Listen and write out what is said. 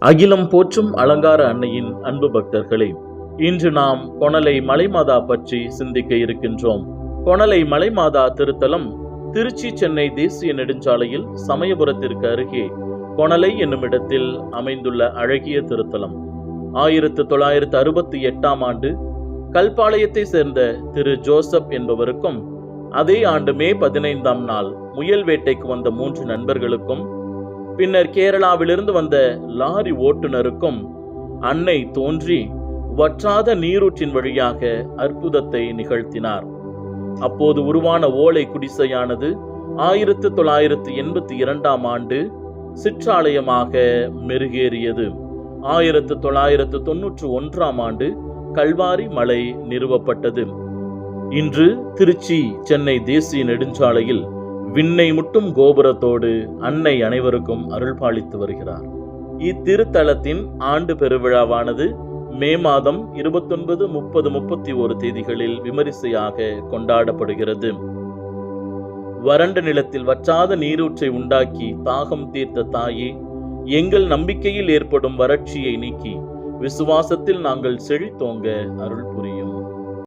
அகிலம் போற்றும் அலங்கார அன்னையின் அன்பு பக்தர்களே, இன்று நாம் கொணலை மலைமாதா பற்றி சிந்திக்க இருக்கின்றோம். கொணலை மலைமாதா திருத்தலம் திருச்சி சென்னை தேசிய நெடுஞ்சாலையில் சமயபுரத்திற்கு அருகே கொணலை என்னும் இடத்தில் அமைந்துள்ள அழகிய திருத்தலம். 1968 ஆண்டு கல்பாளையத்தை சேர்ந்த திரு ஜோசப் என்பவருக்கும், அதே ஆண்டு மே 15 நாள் முயல் வேட்டைக்கு வந்த 3 நண்பர்களுக்கும், பின்னர் கேரளாவிலிருந்து வந்த லாரி ஓட்டுநருக்கும் அன்னை தோன்றி வற்றாத நீரூற்றின் வழியாக அற்புதத்தை நிகழ்த்தினார். அப்போது உருவான ஓலை குடிசையானது 1982 ஆண்டு சிற்றாலயமாக மெருகேறியது. 1991 ஆண்டு கல்வாரி மலை நிறுவப்பட்டது. இன்று திருச்சி சென்னை தேசிய நெடுஞ்சாலையில் விண்ணை முட்டும் கோபுரத்தோடு அன்னை அனைவருக்கும் அருள் பாலித்து வருகிறார். இத்திருத்தலத்தின் ஆண்டு பெருவிழாவானது மே மாதம் 29, 30, 31 தேதிகளில் விமரிசையாக கொண்டாடப்படுகிறது. வறண்ட நிலத்தில் வற்றாத நீரூற்றை உண்டாக்கி தாகம் தீர்த்த தாயே, எங்கள் நம்பிக்கையில் ஏற்படும் வறட்சியை நீக்கி விசுவாசத்தில் நாங்கள் செழித்தோங்க அருள் புரியும்.